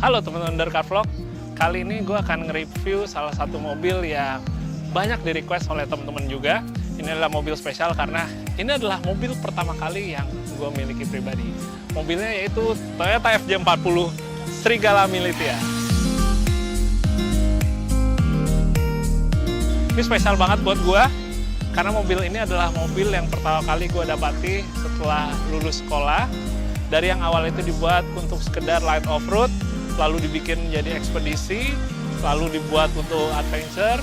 Halo teman-teman Undercar Vlog, kali ini gue akan nge-review salah satu mobil yang banyak di-request oleh teman-teman juga. Ini adalah mobil spesial karena ini adalah mobil pertama kali yang gue miliki pribadi. Mobilnya yaitu Toyota FJ40 Serigala Militia. Ini spesial banget buat gue, karena mobil ini adalah mobil yang pertama kali gue dapati setelah lulus sekolah. Dari yang awal itu dibuat untuk sekedar light off-road, lalu dibikin menjadi ekspedisi, lalu dibuat untuk adventure,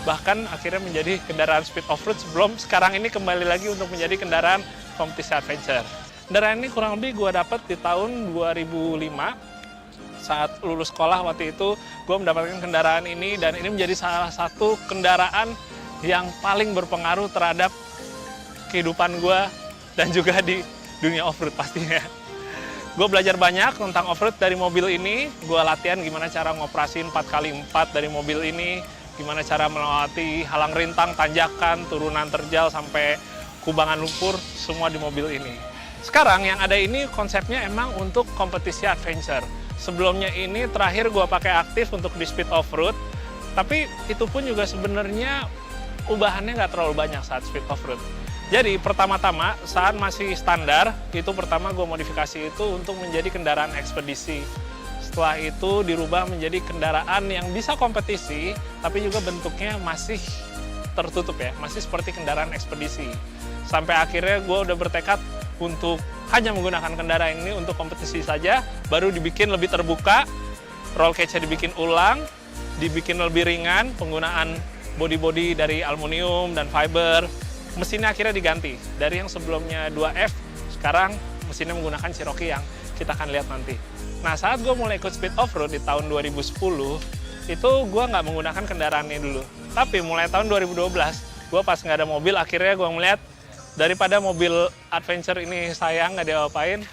bahkan akhirnya menjadi kendaraan speed off-road sebelum sekarang ini kembali lagi untuk menjadi kendaraan kompetisi adventure. Kendaraan ini kurang lebih gue dapet di tahun 2005, saat lulus sekolah waktu itu gue mendapatkan kendaraan ini, dan ini menjadi salah satu kendaraan yang paling berpengaruh terhadap kehidupan gue dan juga di dunia off-road pastinya. Gue belajar banyak tentang off-road dari mobil ini. Gue latihan gimana cara ngoperasin 4x4 dari mobil ini, gimana cara melewati halang rintang, tanjakan, turunan terjal, sampai kubangan lumpur, semua di mobil ini. Sekarang yang ada ini konsepnya emang untuk kompetisi adventure. Sebelumnya ini terakhir gue pakai aktif untuk di speed off-road, tapi itu pun juga sebenarnya ubahannya nggak terlalu banyak saat speed off-road. Jadi pertama-tama saat masih standar, itu pertama gue modifikasi itu untuk menjadi kendaraan ekspedisi. Setelah itu dirubah menjadi kendaraan yang bisa kompetisi, tapi juga bentuknya masih tertutup ya, masih seperti kendaraan ekspedisi. Sampai akhirnya gue udah bertekad untuk hanya menggunakan kendaraan ini untuk kompetisi saja, baru dibikin lebih terbuka, roll cage-nya dibikin ulang, dibikin lebih ringan, penggunaan body-body dari aluminium dan fiber. Mesinnya akhirnya diganti, dari yang sebelumnya 2F, sekarang mesinnya menggunakan Cherokee yang kita akan lihat nanti. Nah, saat gue mulai ikut speed off-road di tahun 2010, itu gue nggak menggunakan kendaraan ini dulu. Tapi mulai tahun 2012, gue pas nggak ada mobil, akhirnya gue melihat daripada mobil adventure ini sayang nggak diapa-apain,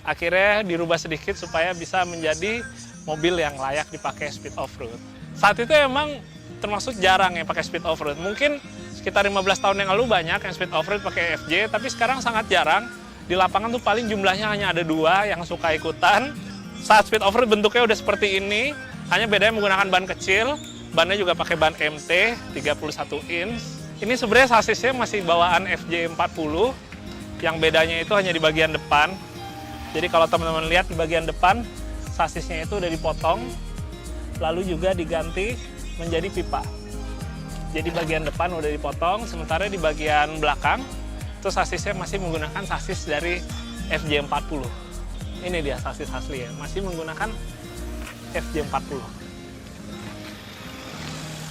akhirnya dirubah sedikit supaya bisa menjadi mobil yang layak dipakai speed off-road. Saat itu emang termasuk jarang yang pakai speed off-road. Mungkin sekitar 15 tahun yang lalu banyak yang speed off-road pakai FJ, tapi sekarang sangat jarang. Di lapangan tuh paling jumlahnya hanya ada 2 yang suka ikutan. Saat speed off-road bentuknya udah seperti ini, hanya bedanya menggunakan ban kecil. Bannya juga pakai ban MT 31 inch. Ini sebenarnya sasisnya masih bawaan FJ40, yang bedanya itu hanya di bagian depan. Jadi kalau teman-teman lihat di bagian depan, sasisnya itu udah dipotong, lalu juga diganti menjadi pipa. Jadi bagian depan udah dipotong, sementara di bagian belakang itu sasisnya masih menggunakan sasis dari FJ40. Ini dia sasis asli ya, masih menggunakan FJ40.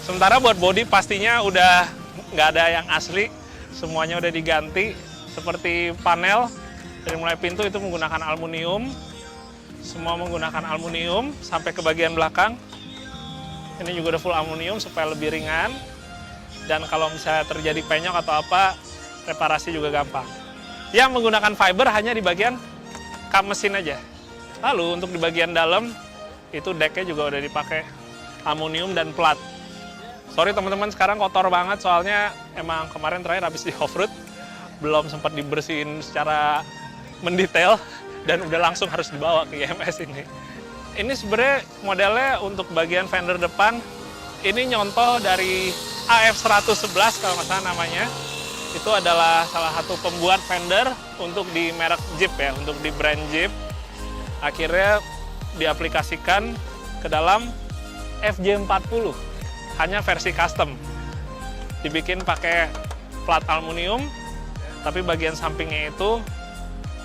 Sementara buat bodi pastinya udah nggak ada yang asli, semuanya udah diganti. Seperti panel, dari mulai pintu itu menggunakan aluminium, semua menggunakan aluminium sampai ke bagian belakang. Ini juga udah full aluminium supaya lebih ringan. Dan kalau misalnya terjadi penyok atau apa, reparasi juga gampang. Yang menggunakan fiber hanya di bagian kap mesin aja. Lalu untuk di bagian dalam, itu decknya juga udah dipakai aluminium dan plat. Sorry teman-teman, sekarang kotor banget soalnya emang kemarin terakhir habis di off-road, belum sempat dibersihin secara mendetail, dan udah langsung harus dibawa ke IMS ini. Ini sebenarnya modelnya untuk bagian fender depan, ini nyontoh dari AF111 kalau nggak salah namanya. Itu adalah salah satu pembuat fender untuk di merek Jeep ya, untuk di brand Jeep. Akhirnya diaplikasikan ke dalam FJ40, hanya versi custom. Dibikin pakai plat aluminium, tapi bagian sampingnya itu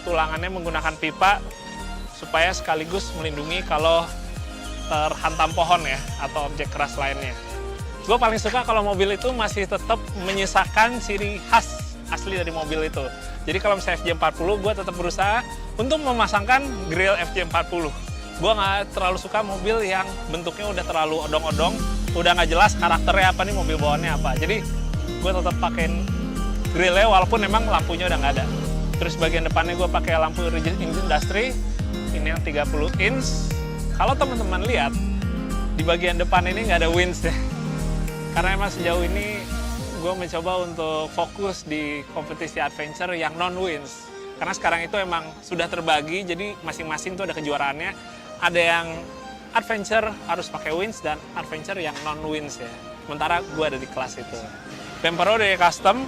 tulangannya menggunakan pipa supaya sekaligus melindungi kalau terhantam pohon ya, atau objek keras lainnya. Gue paling suka kalau mobil itu masih tetap menyisakan ciri khas asli dari mobil itu. Jadi kalau misalnya FJ40, gue tetap berusaha untuk memasangkan grill FJ40. Gue nggak terlalu suka mobil yang bentuknya udah terlalu odong-odong, udah nggak jelas karakternya apa nih, mobil bawaannya apa. Jadi gue tetap pakein grillnya walaupun memang lampunya udah nggak ada. Terus bagian depannya gue pakai lampu rigid industry, ini yang 30 inch. Kalau teman-teman lihat, di bagian depan ini nggak ada winch deh. Karena emang sejauh ini gue mencoba untuk fokus di kompetisi adventure yang non-winch. Karena sekarang itu emang sudah terbagi, jadi masing-masing tuh ada kejuaraannya. Ada yang adventure harus pakai winch dan adventure yang non winch ya. Sementara gue ada di kelas itu. Bumper udah custom,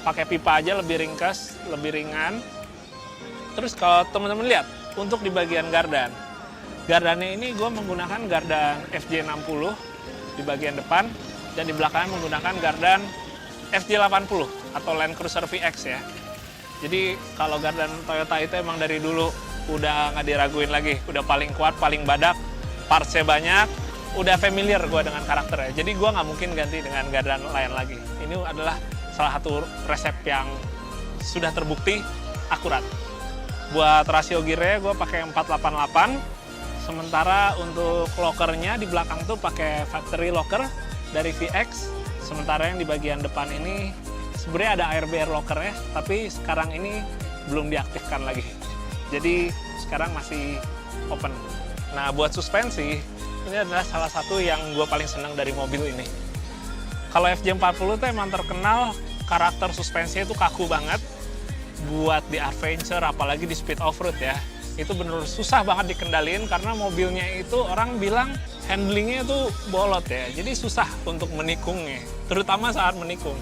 pakai pipa aja lebih ringkas, lebih ringan. Terus kalau teman-teman lihat, untuk di bagian gardan, gardannya ini gue menggunakan gardan FJ60 di bagian depan, dan di belakangnya menggunakan gardan FJ80 atau Land Cruiser VX ya. Jadi kalau gardan Toyota itu emang dari dulu udah nggak diraguin lagi, udah paling kuat, paling badak, partsnya banyak, udah familiar gue dengan karakternya. Jadi gue nggak mungkin ganti dengan gardan lain lagi. Ini adalah salah satu resep yang sudah terbukti akurat. Buat rasio gearnya gue pakai 488, sementara untuk lockernya di belakang tuh pakai factory locker dari VX. Sementara yang di bagian depan ini sebenarnya ada airbag lockernya, tapi sekarang ini belum diaktifkan lagi. Jadi sekarang masih open. Nah buat suspensi, ini adalah salah satu yang gue paling senang dari mobil ini. Kalau FJ40 tuh emang terkenal karakter suspensinya itu kaku banget. Buat di adventure, apalagi di speed off-road ya, itu bener susah banget dikendalin karena mobilnya itu orang bilang handlingnya itu bolot ya. Jadi susah untuk menikungnya, terutama saat menikung.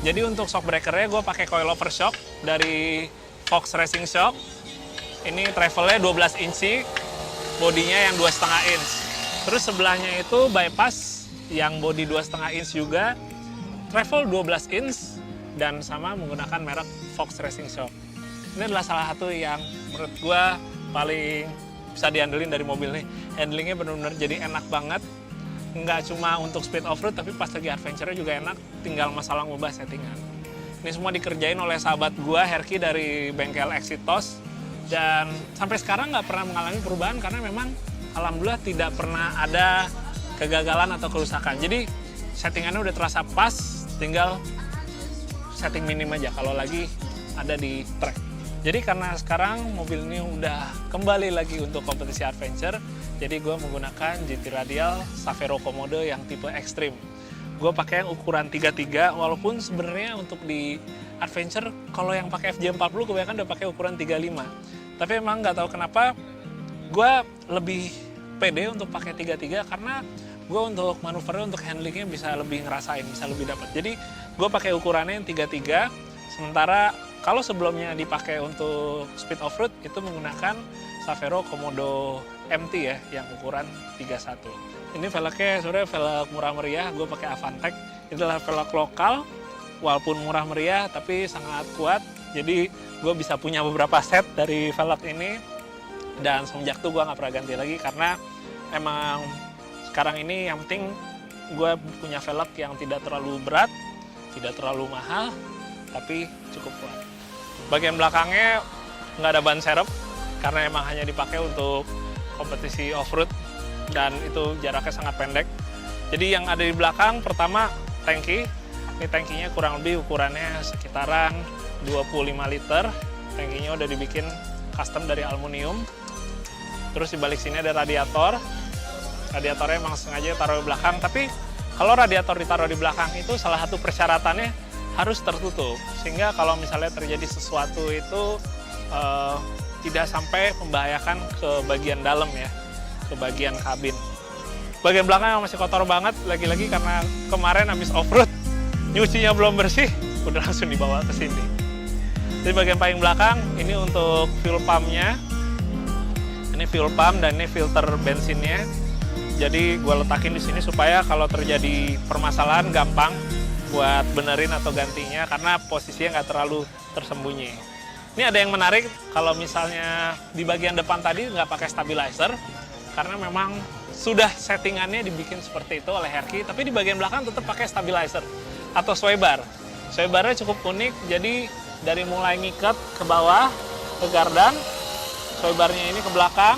Jadi untuk shock breakernya gue pakai coilover shock dari Fox Racing Shock. Ini travelnya 12 inci, bodinya yang 2,5 inch. Terus sebelahnya itu bypass yang body 2,5 inch juga, travel 12 inch, dan sama menggunakan merek Fox Racing Shock. Ini adalah salah satu yang menurut gue paling bisa diandelin dari mobil nih. Handlingnya benar-benar jadi enak banget. Nggak cuma untuk speed off-road, tapi pas lagi adventure juga enak, tinggal masalah ngubah settingan. Ini semua dikerjain oleh sahabat gue, Herky dari bengkel Exitos. Dan sampai sekarang nggak pernah mengalami perubahan karena memang alhamdulillah tidak pernah ada kegagalan atau kerusakan. Jadi settingannya udah terasa pas, tinggal setting minim aja kalau lagi ada di track. Jadi karena sekarang mobil ini udah kembali lagi untuk kompetisi adventure, jadi gue menggunakan GT Radial Savero Komodo yang tipe ekstrim. Gue pakai yang ukuran 33, walaupun sebenarnya untuk di adventure kalau yang pakai FJ40 kebanyakan udah pakai ukuran 35. Tapi emang nggak tahu kenapa gue lebih pede untuk pakai 33 karena gue untuk manuvernya, untuk handlingnya bisa lebih ngerasain, bisa lebih dapat. Jadi gue pakai ukurannya yang 33, sementara kalau sebelumnya dipakai untuk speed off-road itu menggunakan Savero Komodo MT ya, yang ukuran 31. Ini velgnya sebenarnya velg murah meriah, gue pakai Avantec. Itu adalah velg lokal, walaupun murah meriah tapi sangat kuat. Jadi gue bisa punya beberapa set dari velg ini, dan semenjak itu gue nggak pernah ganti lagi karena emang sekarang ini yang penting gue punya velg yang tidak terlalu berat, tidak terlalu mahal, tapi cukup kuat. Bagian belakangnya nggak ada ban serep karena emang hanya dipakai untuk kompetisi off-road dan itu jaraknya sangat pendek. Jadi yang ada di belakang pertama tangki. Ini tangkinya kurang lebih ukurannya sekitaran 25 liter. Tangkinya udah dibikin custom dari aluminium. Terus di balik sini ada radiator. Radiatornya emang sengaja taruh di belakang, tapi kalau radiator ditaruh di belakang itu salah satu persyaratannya harus tertutup. Sehingga kalau misalnya terjadi sesuatu itu tidak sampai membahayakan ke bagian dalam ya, ke bagian kabin. Bagian belakang masih kotor banget, lagi-lagi karena kemarin habis off-road, nyucinya belum bersih, udah langsung dibawa ke sini. Di bagian paling belakang, ini untuk fuel pump-nya. Ini fuel pump dan ini filter bensinnya. Jadi gue letakin di sini supaya kalau terjadi permasalahan gampang buat benerin atau gantinya karena posisinya nggak terlalu tersembunyi. Ini ada yang menarik kalau misalnya di bagian depan tadi nggak pakai stabilizer karena memang sudah settingannya dibikin seperti itu oleh Herky, tapi di bagian belakang tetap pakai stabilizer atau sway bar. Sway barnya cukup unik, jadi dari mulai ngikat ke bawah ke gardan, sway barnya ini ke belakang.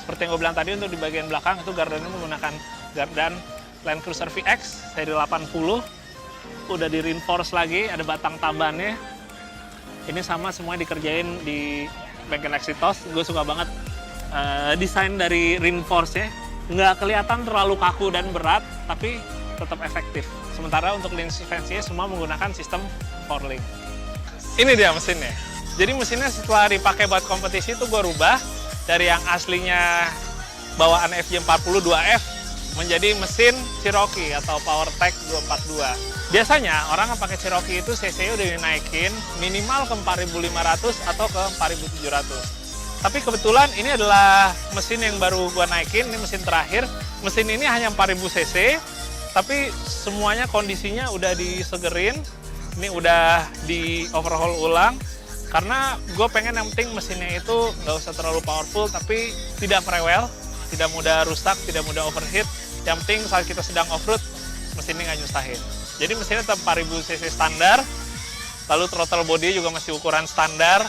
Seperti yang gue bilang tadi, untuk di bagian belakang itu gardannya menggunakan gardan Land Cruiser VX seri 80. Udah di reinforce lagi, ada batang tambahannya. Ini sama semua dikerjain di bengkel Exitos. Gue suka banget desain dari reinforce-nya. Nggak kelihatan terlalu kaku dan berat, tapi tetap efektif. Sementara untuk link suspensinya semua menggunakan sistem 4-link. Ini dia mesinnya. Jadi mesinnya setelah dipakai buat kompetisi itu gue rubah. Dari yang aslinya bawaan FJ40 2F menjadi mesin Cherokee atau PowerTech 242. Biasanya orang yang pakai Cherokee itu cc udah dinaikin minimal ke 4.500 atau ke 4.700. Tapi kebetulan ini adalah mesin yang baru gua naikin, ini mesin terakhir. Mesin ini hanya 4.000 cc, tapi semuanya kondisinya udah disegerin, ini udah di overhaul ulang. Karena gue pengen yang penting mesinnya itu nggak usah terlalu powerful, tapi tidak merewel, tidak mudah rusak, tidak mudah overheat. Yang penting saat kita sedang off-road, mesinnya nggak nyusahin. Jadi mesinnya tetap 4.000 cc standar, lalu throttle body juga masih ukuran standar,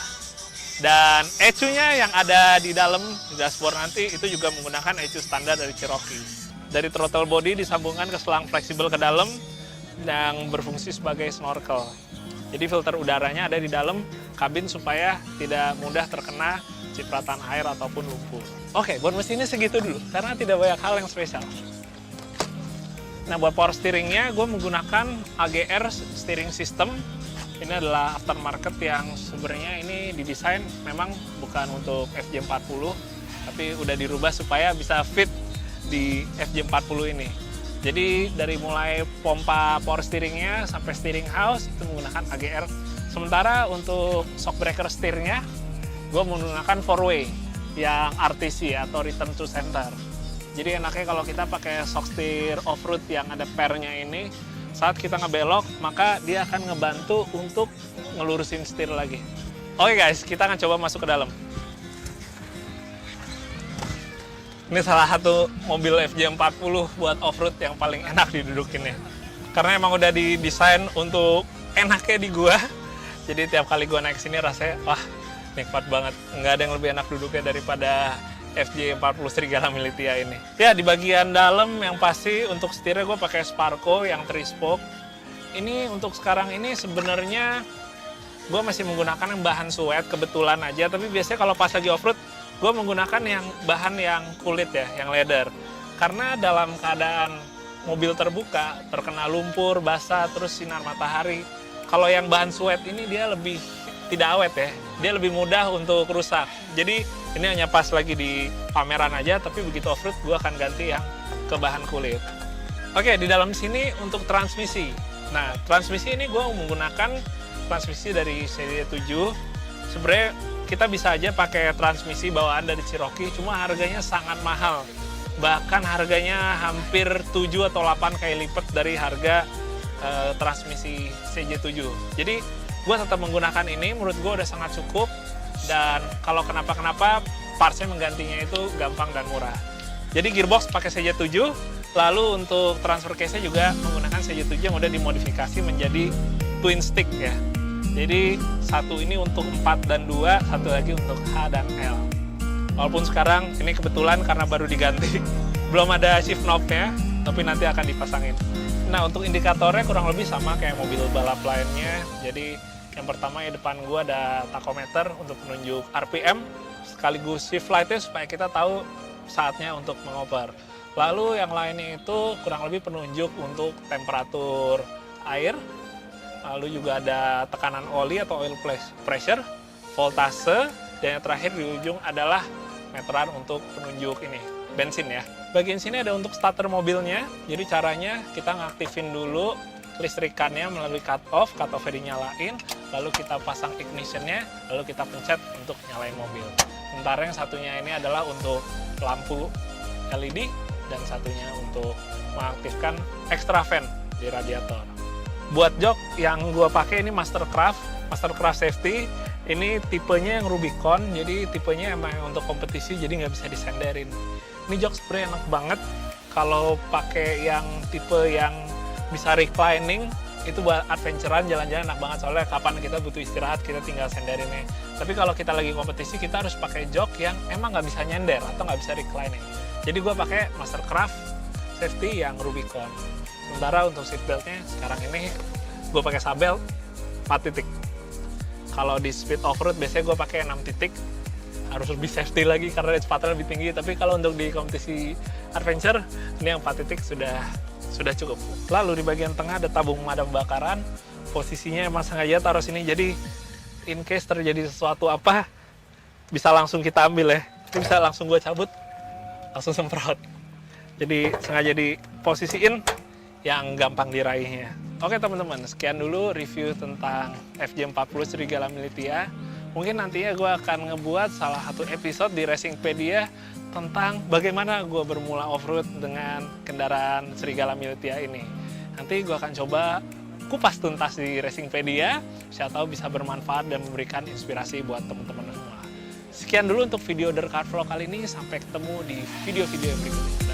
dan ECU-nya yang ada di dalam di dashboard nanti itu juga menggunakan ECU standar dari Cherokee. Dari throttle body disambungkan ke selang fleksibel ke dalam yang berfungsi sebagai snorkel. Jadi filter udaranya ada di dalam kabin supaya tidak mudah terkena cipratan air ataupun lumpur. Oke, buat mesinnya segitu dulu, karena tidak banyak hal yang spesial. Nah, buat power steeringnya, gue menggunakan AGR steering system. Ini adalah aftermarket yang sebenarnya ini didesain memang bukan untuk FJ40, tapi udah dirubah supaya bisa fit di FJ40 ini. Jadi dari mulai pompa power steeringnya sampai steering house itu menggunakan AGR. Sementara untuk shock breaker setirnya, gue menggunakan 4-way yang RTC atau return to center. Jadi enaknya kalau kita pakai shock steer off-road yang ada pairnya ini, saat kita ngebelok, maka dia akan ngebantu untuk ngelurusin setir lagi. Oke guys, kita akan coba masuk ke dalam. Ini salah satu mobil FJ40 buat off-road yang paling enak didudukin ya. Karena emang udah didesain untuk enaknya di gua. Jadi tiap kali gua naik sini rasanya, wah nikmat banget. Nggak ada yang lebih enak duduknya daripada FJ40 Serigala Militia ini. Ya, di bagian dalam yang pasti untuk setirnya gue pakai Sparco yang 3-spoke. Ini untuk sekarang ini sebenarnya gue masih menggunakan yang bahan suede kebetulan aja. Tapi biasanya kalau pas lagi off-road, gue menggunakan yang bahan yang kulit ya, yang leather. Karena dalam keadaan mobil terbuka, terkena lumpur, basah, terus sinar matahari. Kalau yang bahan suede ini dia lebih tidak awet ya, dia lebih mudah untuk rusak. Jadi ini hanya pas lagi di pameran aja, tapi begitu off-road gue akan ganti yang ke bahan kulit. Oke, di dalam sini untuk transmisi. Nah, transmisi ini gue menggunakan transmisi dari seri 7. Sebenarnya kita bisa aja pakai transmisi bawaan dari Cherokee, cuma harganya sangat mahal. Bahkan harganya hampir 7 atau 8 kali lipat dari harga transmisi CJ7. Jadi gue tetap menggunakan ini, menurut gue udah sangat cukup, dan kalau kenapa-kenapa partsnya menggantinya itu gampang dan murah. Jadi gearbox pakai CJ7, lalu untuk transfer case-nya juga menggunakan CJ7 yang udah dimodifikasi menjadi twin stick ya. Jadi satu ini untuk 4 dan 2, satu lagi untuk H dan L. Walaupun sekarang ini kebetulan karena baru diganti, belum ada shift knob-nya, tapi nanti akan dipasangin. Nah, untuk indikatornya kurang lebih sama kayak mobil balap lainnya. Jadi yang pertama ya depan gua ada tachometer untuk menunjuk RPM, sekaligus shift light-nya supaya kita tahu saatnya untuk mengoper. Lalu yang lainnya itu kurang lebih penunjuk untuk temperatur air, lalu juga ada tekanan oli atau oil pressure, voltase, dan yang terakhir di ujung adalah meteran untuk penunjuk ini, bensin ya. Bagian sini ada untuk starter mobilnya, jadi caranya kita ngaktifin dulu listrikannya melalui cut-off dinyalain, lalu kita pasang ignitionnya, lalu kita pencet untuk nyalain mobil. Sementara yang satunya ini adalah untuk lampu LED, dan satunya untuk mengaktifkan extra fan di radiator. Buat jok yang gue pakai ini Mastercraft Safety. Ini tipenya yang Rubicon, jadi tipenya emang untuk kompetisi, jadi nggak bisa disenderin. Ini jok spray enak banget. Kalau pakai yang tipe yang bisa reclining, itu buat adventurean, jalan-jalan enak banget, soalnya kapan kita butuh istirahat kita tinggal senderinnya. Tapi kalau kita lagi kompetisi, kita harus pakai jok yang emang nggak bisa nyender atau nggak bisa reclining. Jadi gue pakai Mastercraft Safety yang Rubicon. Sementara untuk seatbeltnya sekarang ini gue pakai Sabel 4 titik. Kalau di speed off-road biasanya gue pakai 6 titik, harus lebih safety lagi karena kecepatannya lebih tinggi. Tapi kalau untuk di kompetisi adventure, ini yang 4 titik sudah cukup. Lalu di bagian tengah ada tabung pemadam kebakaran. Posisinya emang sengaja taruh sini, jadi in case terjadi sesuatu apa, bisa langsung kita ambil ya. Ini bisa langsung gue cabut, langsung semprot. Jadi sengaja diposisiin yang gampang diraihnya. Oke teman-teman, sekian dulu review tentang FJ40 Serigala Militia. Mungkin nantinya gue akan ngebuat salah satu episode di Racingpedia tentang bagaimana gue bermula off-road dengan kendaraan Serigala Militia ini. Nanti gue akan coba kupas tuntas di Racingpedia, siapa tahu bisa bermanfaat dan memberikan inspirasi buat teman-teman semua. Sekian dulu untuk video Dirt Car Vlog kali ini, sampai ketemu di video-video berikutnya.